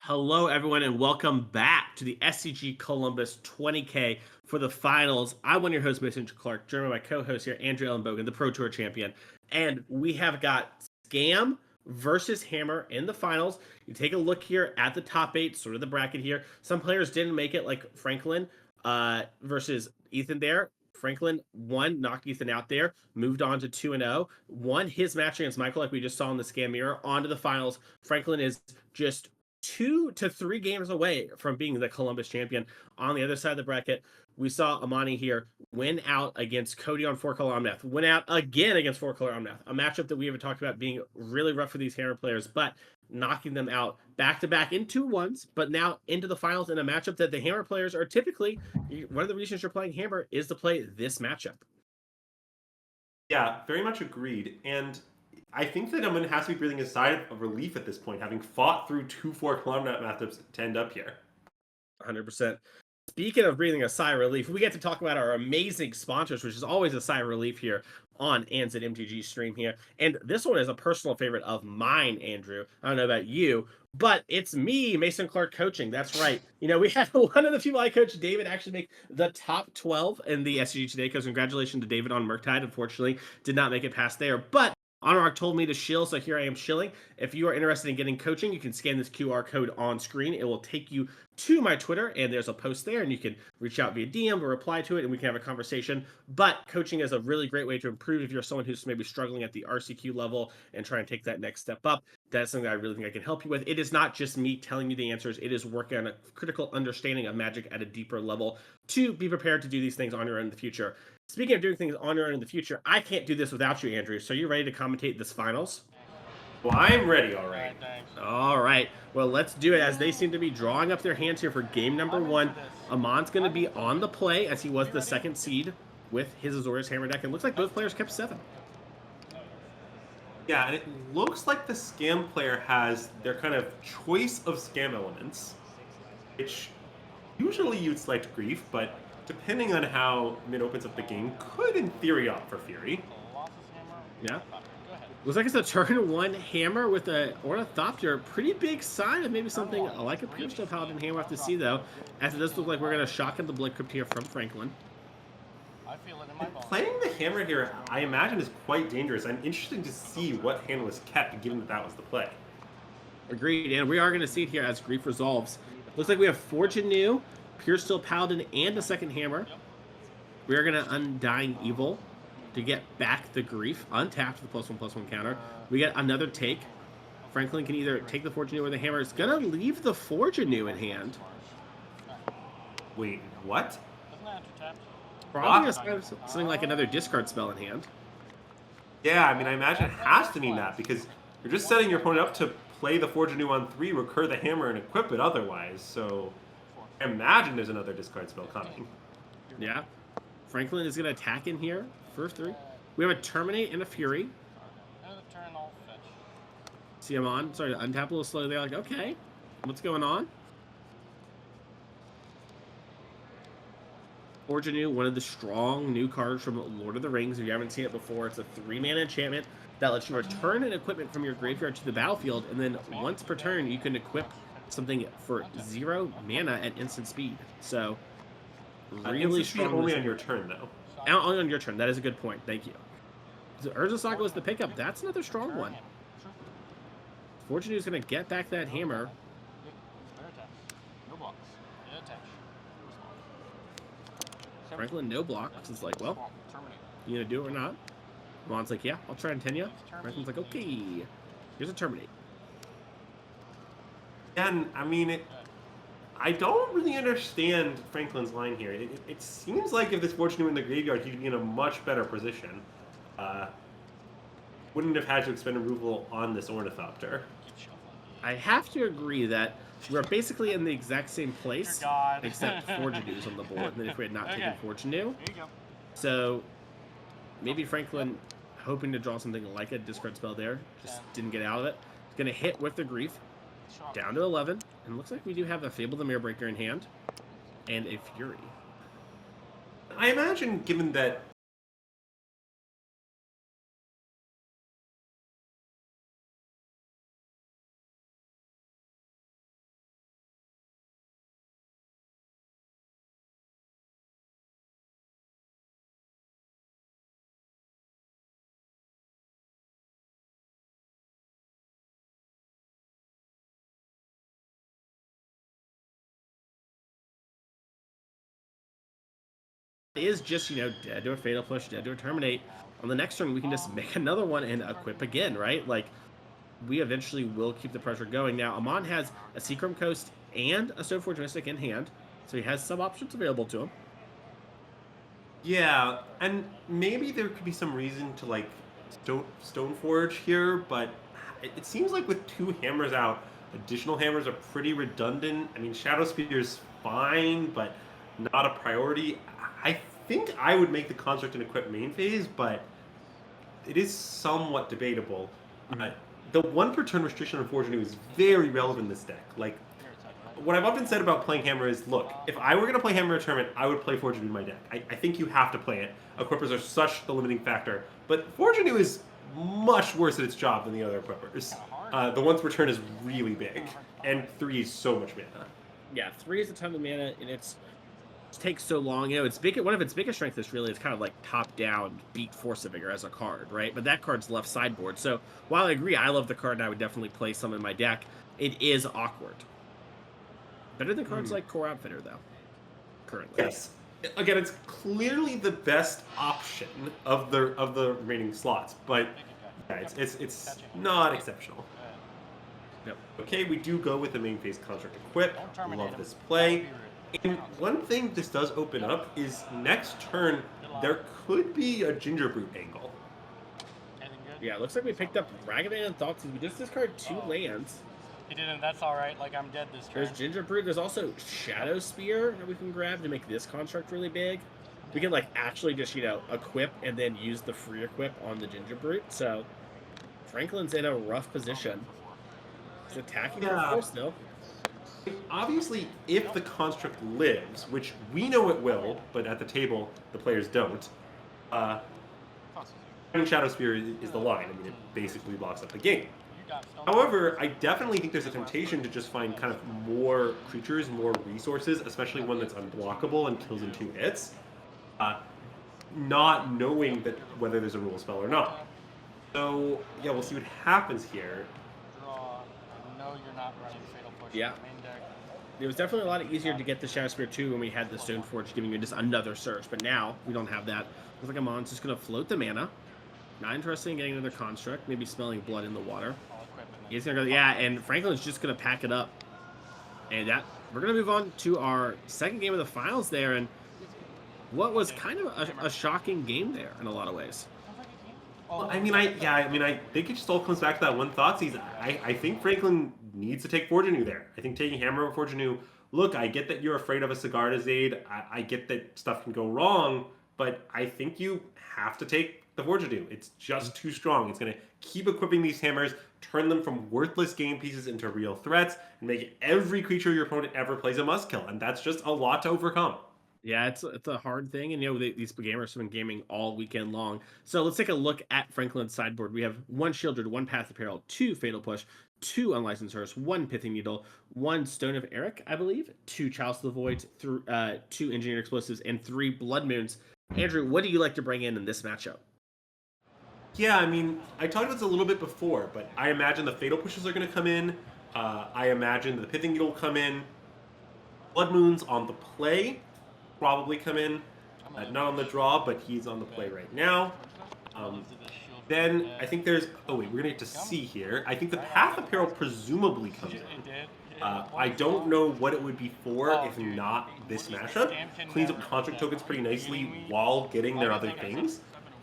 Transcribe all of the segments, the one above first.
Hello, everyone, and welcome back to the SCG Columbus 20K for the finals. I'm one of your hosts, Mason Clark, joined by my co-host here, Andrew Ellen Bogan, the Pro Tour champion. And we have got Scam versus Hammer in the finals. You take a look here at the top eight, sort of the bracket here. Some players didn't make it, like Franklin versus Ethan there. Franklin won, knocked Ethan out there, moved on to 2-0, won his match against Michael, like we just saw in the Scam mirror, on to the finals. Franklin is just 2 to 3 games away from being the Columbus champion. On the other side of the bracket, we saw Amani here win out against Cody on 4-color Omnath, win out again against 4-color Omnath, a matchup that we haven't talked about being really rough for these Hammer players, but knocking them out back to back in 2-1s, but now into the finals in a matchup that the Hammer players are typically, one of the reasons you're playing Hammer is to play this matchup. Yeah, very much agreed. And I think that Amun has to be breathing a sigh of relief at this point, having fought through 2 4 kilometer methods to end up here. 100%. Speaking of breathing a sigh of relief, we get to talk about our amazing sponsors, which is always a sigh of relief here on ANZ MTG stream here. And this one is a personal favorite of mine, Andrew. I don't know about you, but it's me, Mason Clark Coaching. That's right. You know, we had one of the people I coached, David, actually make the top 12 in the SCG today. Because congratulations to David on Murktide. Unfortunately, did not make it past there. But Honorark told me to shill, so here I am shilling. If you are interested in getting coaching, you can scan this QR code on screen. It will take you to my Twitter, and there's a post there, and you can reach out via DM or reply to it, and we can have a conversation. But coaching is a really great way to improve if you're someone who's maybe struggling at the RCQ level and try and take that next step up. That's something that I really think I can help you with. It is not just me telling you the answers. It is working on a critical understanding of Magic at a deeper level to be prepared to do these things on your own in the future. Speaking of doing things on your own in the future, I can't do this without you, Andrew. So you ready to commentate this finals? Well, I'm ready, all right. All right. Well, let's do it as they seem to be drawing up their hands here for game number one. Amon's going to be on the play as he was the second seed with his Azorius Hammer deck. And looks like both players kept 7. Yeah, and it looks like the Scam player has their kind of choice of Scam elements, which usually you'd select Grief, but depending on how Mid opens up the game, could in theory opt for Fury. Yeah. Looks like it's a turn 1 Hammer with a Ornithopter. Pretty big sign of maybe something like a Pure Steel Paladin Hammer. We'll have to see, though, as it does look like we're going to shock in the Blood Crypt here from Franklin. Playing the Hammer here, I imagine, is quite dangerous. I'm interested to see what hand was kept, given that that was the play. Agreed, and we are going to see it here as Grief resolves. Looks like we have Forge Anew, Pure Steel Paladin, and a second Hammer. We are going to Undying Evil to get back the Grief, untap the +1/+1 counter. We get another take. Franklin can either take the Forge Anew or the Hammer. It's going to leave the Forge Anew in hand. Wait, what? Probably something like another discard spell in hand. Yeah, I mean, I imagine it has to mean that, because you're just setting your opponent up to play the Forge Anew on 3, recur the Hammer, and equip it otherwise, so I imagine there's another discard spell coming. Yeah. Franklin is going to attack in here for 3. We have a Terminate and a Fury. See him on. Sorry to untap a little slowly there. Like, okay, what's going on? Forge Anew, one of the strong new cards from Lord of the Rings. If you haven't seen it before, it's a 3-mana enchantment that lets you return an equipment from your graveyard to the battlefield, and then once per turn, you can equip something for 0 mana at instant speed. So, really strong. Only on your turn, though. Only on your turn. That is a good point. Thank you. So Urza Saga was the pickup. That's another strong one. Forge Anew is going to get back that Hammer. Franklin, no blocks. It's like, well, you gonna do it or not? Ron's like, yeah, I'll try and 10 you. Franklin's like, okay, here's a Terminate. And, I mean, I don't really understand Franklin's line here. It seems like if this Forge Anew in the graveyard, he'd be in a much better position. Wouldn't have had to expend removal on this Ornithopter. I have to agree that we're basically in the exact same place, except Forge Anew's on the board than if we had not taken Forge Anew. So maybe Franklin, hoping to draw something like a discard spell there, just didn't get out of it. He's going to hit with the Grief, down to 11, and it looks like we do have a Fable the Mirrorbreaker in hand, and a Fury. I imagine, given that is just, dead to a Fatal Push, dead to a Terminate. On the next turn, we can just make another one and equip again, right? Like, we eventually will keep the pressure going. Now, Amon has a Seachrome Coast and a Stoneforge Mystic in hand, so he has some options available to him. Yeah, and maybe there could be some reason to like Stoneforge here, but it seems like with 2 hammers out, additional hammers are pretty redundant. I mean, Shadow Spear's fine, but not a priority. I think I would make the construct and equip main phase, but it is somewhat debatable. The 1 per turn restriction unfortunately is very relevant in this deck. Like, what I've often said about playing Hammer is, look, if I were going to play Hammer in a tournament, I would play Forge Anew in my deck. I think you have to play it. Equippers are such the limiting factor. But Forge Anew is much worse at its job than the other equippers. The 1 per turn is really big, and 3 is so much mana. Yeah, 3 is a ton of mana, and it takes so long. It's big. One of its biggest strengths is really kind of like top-down beat Force of Vigor as a card, right? But that card's left sideboard. So while I agree, I love the card, and I would definitely play some in my deck, it is awkward. Better than cards like Core Outfitter, though, currently. Yes. Again, it's clearly the best option of the remaining slots, but yeah, it's not exceptional. Yep. Okay, we do go with the main phase construct equip. Love this play. And one thing this does open up is next turn there could be a Gingerbrute angle. Yeah, it looks like we picked up Ragavan and Thoughtseize. We just discarded 2 lands. He didn't. That's all right. Like, I'm dead this turn. There's Gingerbrute. There's also Shadow Spear that we can grab to make this construct really big. We can, like, actually just, equip and then use the free equip on the Gingerbrute. So, Franklin's in a rough position. He's attacking for 4 still. Obviously, if the construct lives, which we know it will, but at the table, the players don't, Shadow Spear is the line. I mean, it basically blocks up the game. However, I definitely think there's a temptation to just find kind of more creatures, more resources, especially one that's unblockable and kills in 2 hits, not knowing that whether there's a rule spell or not. So, yeah, we'll see what happens here. Yeah. It was definitely a lot easier to get the Shadow Spear too when we had the Stoneforge giving you just another search, but now we don't have that. Looks like Amon's just going to float the mana. Not interested in getting another construct, maybe smelling blood in the water. He's gonna go, yeah, and Franklin's just gonna pack it up. And we're gonna move on to our second game of the finals there, and what was kind of a shocking game there in a lot of ways. Well, I think it just all comes back to that one Thoughtseize. I think Franklin needs to take Forge Anew there. I think taking Hammer over Forge Anew, look, I get that you're afraid of a Sigarda's Aid. I get that stuff can go wrong, but I think you have to take the Forge Anew. It's just too strong. It's going to keep equipping these hammers, turn them from worthless game pieces into real threats, and make every creature your opponent ever plays a must kill. And that's just a lot to overcome. Yeah, it's a hard thing, and these gamers have been gaming all weekend long. So let's take a look at Franklin's sideboard. We have 1 Shieldred, 1 Path of Peril, 2 Fatal Push, 2 Unlicensed Hearse, 1 Pithing Needle, 1 Stone of Eric, I believe, 2 Chalice of the Void, 2 Engineered Explosives, and 3 Blood Moons. Andrew, what do you like to bring in this matchup? Yeah, I mean, I talked about this a little bit before, but I imagine the Fatal Pushes are going to come in. I imagine the Pithing Needle will come in. Blood Moons on the play probably come in. Not on the draw, but he's on the play right now. Then I think there's... Oh, wait, we're going to get to see here. I think the Path of Peril presumably comes in. I don't know what it would be for if not this mashup. Cleans up construct tokens pretty nicely while getting their other things.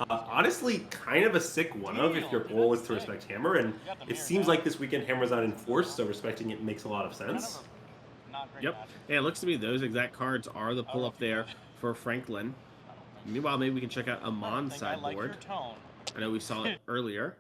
Honestly, kind of a sick one-of if your goal is to respect Hammer, and it seems like this weekend Hammer's not enforced, so respecting it makes a lot of sense. Yep, and it looks to me those exact cards are the pull-up there for Franklin. Meanwhile, maybe we can check out Amon's sideboard. I know we saw it earlier.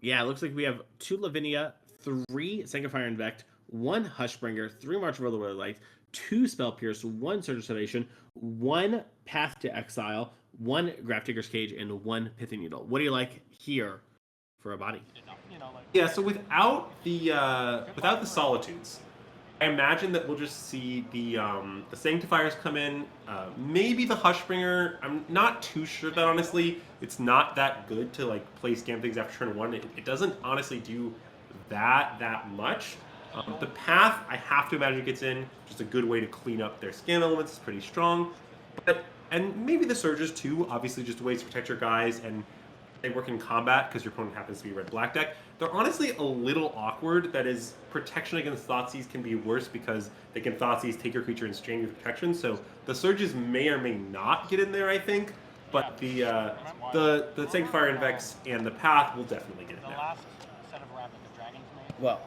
Yeah, it looks like we have 2 Lavinia, 3 Sanctifier Invect, 1 Hushbringer, 3 March of Otherworldly Light, 2 Spell Pierce, 1 Surge of Salvation, 1 Path to Exile, 1 Grafdigger's Cage, and 1 Pithing Needle. What do you like here for a body? Yeah, so without the Solitudes, I imagine that we'll just see the Sanctifiers come in, maybe the Hushbringer. I'm not too sure that, honestly. It's not that good to like play scam things after turn 1. It doesn't honestly do that much. The Path, I have to imagine gets in. Just a good way to clean up their scam elements. It's pretty strong. But And maybe the Surges too, obviously just ways to protect your guys, and they work in combat because your opponent happens to be a red-black deck. They're honestly a little awkward. That is, protection against Thoughtseize can be worse because they can Thoughtseize, take your creature, and strain your protection. So the Surges may or may not get in there, I think. But the Sanctifier Invex and the Path will definitely get in The there. last set of rapid the dragons made. Well,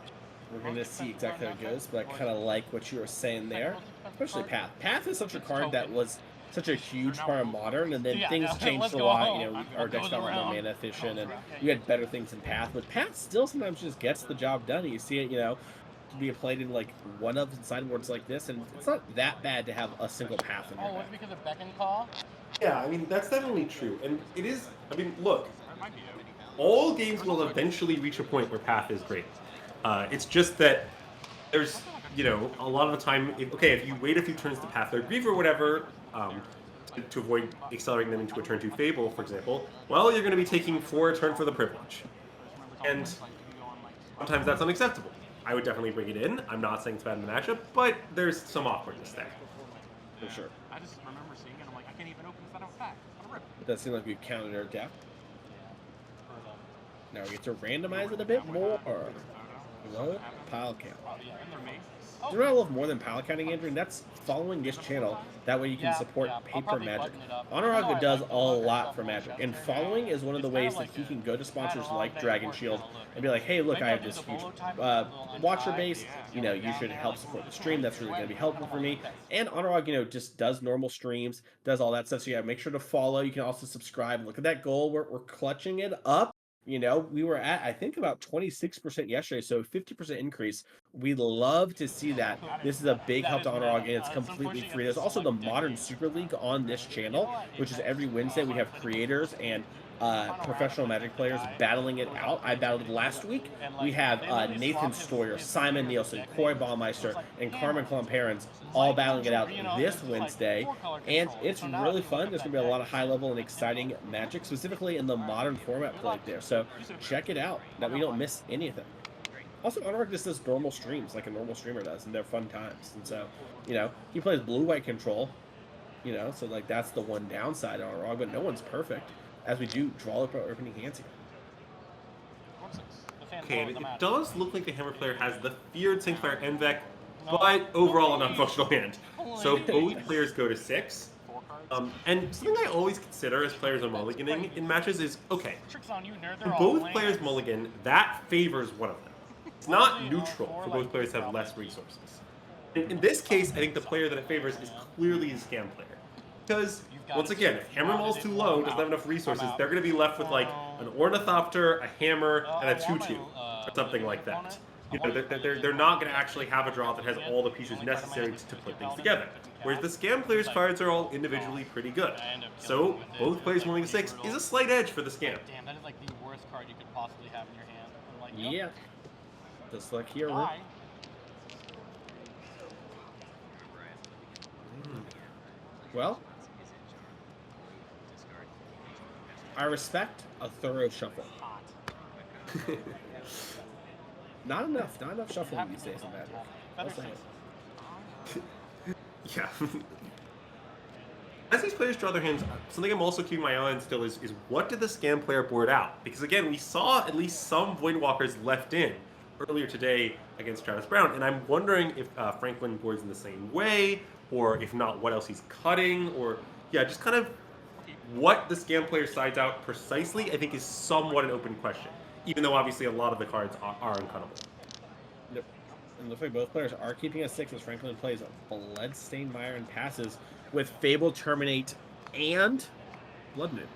we're going to see exactly how it goes, but I kind of like what you were saying there, especially Path. Path is such a card that was such a huge part of Modern, and then things changed a lot. You know, our decks got a lot more mana efficient, and you had better things in Path, but Path still sometimes just gets the job done. And you see it, you know, be played in like one of the sideboards like this, and it's not that bad to have a single Path in your Oh, deck. it's because of Beck and Call? Yeah, I mean, that's definitely true. And it is, I mean, look, all games will eventually reach a point where Path is great. It's just that there's, you know, a lot of the time, if you wait a few turns to Path their Grief or whatever, to avoid accelerating them into a turn 2 Fable, for example, well, you're going to be taking 4 a turn for the privilege. And sometimes that's unacceptable. I would definitely bring it in. I'm not saying it's bad in the matchup, but there's some awkwardness there. For sure. I just remember seeing it, I'm like, I can't even open this out of pack. On a rip. It does seem like we counted our deck. Now we get to randomize it a bit more. Low pile count. Do you know what I love more than pile counting, Andrew? And that's following this channel. That way you can support paper Magic. Honoraga does a lot for Magic, and following is one of the ways that he can go to sponsors like Dragon Shield and be like, hey, look, I have this huge watcher base. You know, you should help support the stream. That's really going to be helpful for me. And Honorag, you know, just does normal streams, does all that stuff. So yeah, make sure to follow. You can also subscribe. Look at that goal. We're clutching it up. You know, we were at, I think, about 26% yesterday, so 50% increase. We love to see that. This is a big help to Honorog, and it's completely free. There's also the Modern Super League on this channel, which is every Wednesday. We have creators and professional Magic players battling it out. I battled last week. We have Nathan Stoyer, Simon Nielsen, Corey Baumeister, and Carmen Klomparens all battling it out this Wednesday. And it's really fun. There's going to be a lot of high-level and exciting Magic, specifically in the Modern format played there. So check it out, that we don't miss anything. Also, Honorag just does normal streams like a normal streamer does, and they're fun times. And so, you know, he plays blue-white control, you know, so like that's the one downside of Honorag, but no one's perfect. As we do draw up our opening hands here. Okay, and it does look like the Hammer player has the feared Sanctifier Envec, but overall an unfunctional hand. So both players go to 6. And something I always consider as players are mulliganing in matches is, okay, when both players mulligan, that favors one of them. It's not neutral for both players to have less resources. In this case, I think the player that it favors is clearly the Scam player. Because, once again, if Hammer Maul's too low, doesn't have enough resources, they're going to be left with like an Ornithopter, a Hammer, and a 2/2, or something like that. You know, they're not going to actually have a draw that has all the pieces necessary to put things together. Whereas the Scam player's cards are all individually pretty good. So, both players moving to 6 is a slight edge for the Scam. Damn, that is like the worst card you could possibly have in your hand. I'm like, Yeah. Just like here. Well, I respect a thorough shuffle. Not enough shuffling these days in Magic. I'll say it. Yeah. As these players draw their hands, something I'm also keeping my eye on still is what did the Scam player board out? Because again, we saw at least some Voidwalkers left in earlier today against Travis Brown, and I'm wondering if Franklin boards in the same way, or if not, what else he's cutting, or yeah, just kind of what the Scam player sides out precisely, I think is somewhat an open question, even though obviously a lot of the cards are uncuttable. Yep. And it looks like both players are keeping a 6 as Franklin plays Bloodstained Mire and passes with Fable, Terminate, and Blood Moon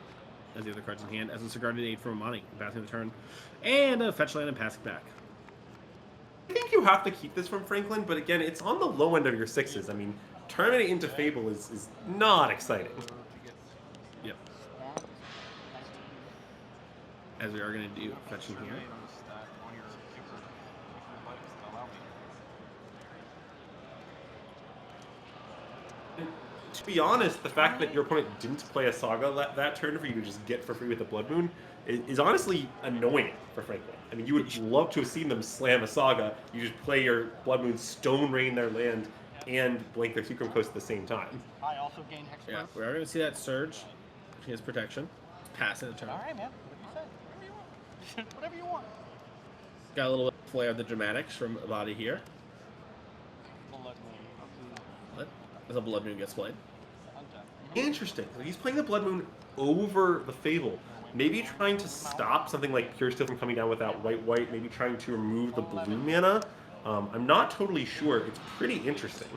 as the other cards in hand, as a Discarded Aid from Amani, passing the turn, and a Fetch Land and passing back. I think you have to keep this from Franklin, but again, it's on the low end of your 6s. I mean, Terminate into Fable is not exciting. Yep. As we are going to do fetching here. To be honest, the fact that your opponent didn't play a Saga that turn for you to just get for free with the Blood Moon is honestly annoying for Franklin. I mean, you would love to have seen them slam a Saga. You just play your Blood Moon, Stone Rain their land, and blank their Sucrum Coast at the same time. I also gain Hex Yeah, Growth. we are going to see that surge. He has protection. Pass it a turn. All right, man. Whatever you say. Whatever you want. Whatever you want. Got a little bit of flair of the dramatics from Abadi here. Blood Moon. What? As a Blood Moon gets played. Interesting. So he's playing the Blood Moon over the Fable. Maybe trying to stop something like Pure Steel from coming down without white. Maybe trying to remove the blue mana. I'm not totally sure. It's pretty interesting.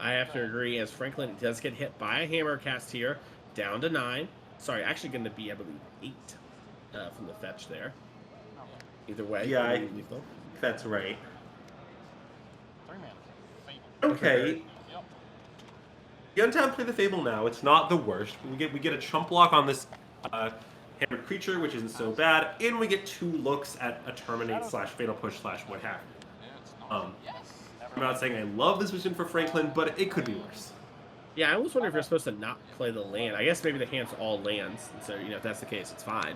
I have to agree, as Franklin does get hit by a hammer cast here, down to 9. Sorry, actually going to be, I believe, 8 from the fetch there. Either way. Yeah, that's right. 3 mana. Okay. Yep. You untap play the Fable now. It's not the worst. We get a chump block on this hammered creature, which isn't so bad, and we get 2 looks at a terminate / fatal push / what have you. I'm not saying I love this position for Franklin, but it could be worse. Yeah, I almost wonder if you're supposed to not play the land. I guess maybe the hand's all lands, and so if that's the case, it's fine.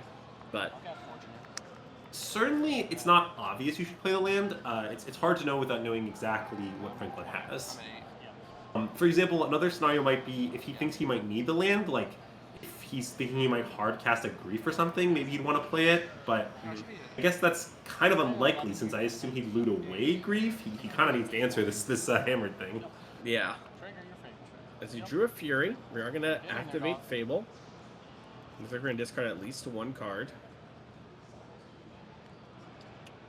But certainly, it's not obvious you should play the land. It's hard to know without knowing exactly what Franklin has. For example, another scenario might be if he thinks he might need the land, like if he's thinking he might hard cast a Grief or something, maybe he'd want to play it, but I guess that's kind of unlikely since I assume he'd loot away Grief. He kind of needs to answer this hammered thing. yeah. As he drew a Fury, we are going to activate Fable. Looks like we're going to discard at least 1 card.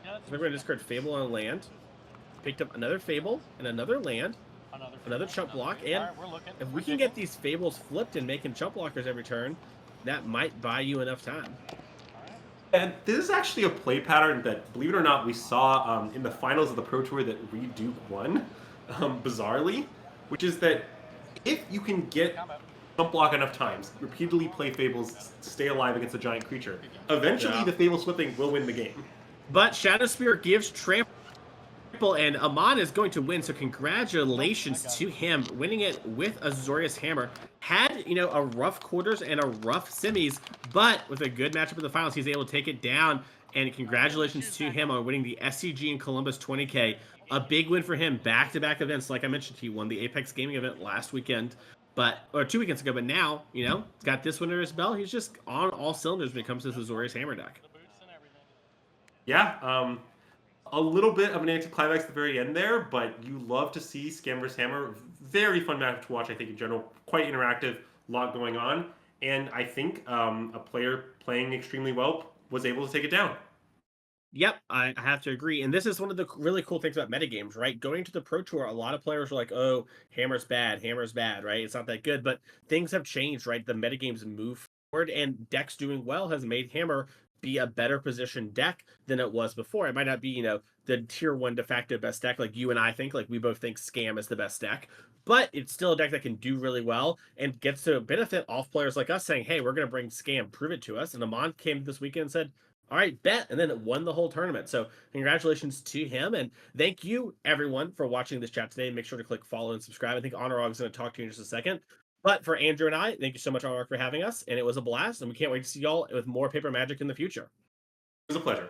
Looks like we're going to discard Fable on land. Picked up another Fable and another land. Another chump block, and if we can get these Fables flipped and making chump blockers every turn, that might buy you enough time. And this is actually a play pattern that, believe it or not, we saw in the finals of the Pro Tour that Reduke won, bizarrely, which is that if you can get chump block enough times, repeatedly play Fables, stay alive against a giant creature, eventually the Fable flipping will win the game. But Shadow Spear gives trample, and Amon is going to win, so congratulations to him, winning it with Azorius Hammer. Had, a rough quarters and a rough semis, but with a good matchup in the finals, he's able to take it down, and congratulations to him on winning the SCG in Columbus 20K. A big win for him, back-to-back events. Like I mentioned, he won the Apex Gaming event last weekend, or 2 weekends ago, but now, got this one under his belt. He's just on all cylinders when it comes to the Azorius Hammer deck. Yeah, a little bit of an anticlimax at the very end there, but you love to see Scam vs. Hammer. Very fun match to watch, I think, in general. Quite interactive, a lot going on. And I think a player playing extremely well was able to take it down. Yep, I have to agree. And this is one of the really cool things about metagames, right? Going to the Pro Tour, a lot of players were like, oh, Hammer's bad, right? It's not that good. But things have changed, right? The metagames move forward, and decks doing well has made Hammer be a better positioned deck than it was before. It might not be, the tier 1 de facto best deck like you and I think, like we both think Scam is the best deck, but it's still a deck that can do really well and gets to benefit off players like us saying, hey, we're going to bring Scam, prove it to us. And Amon came this weekend and said, all right, bet, and then it won the whole tournament. So congratulations to him, and thank you everyone for watching this chat today. Make sure to click follow and subscribe. I think Honorog is going to talk to you in just a second. But for Andrew and I, thank you so much, Honorog, for having us, and it was a blast, and we can't wait to see y'all with more Paper Magic in the future. It was a pleasure.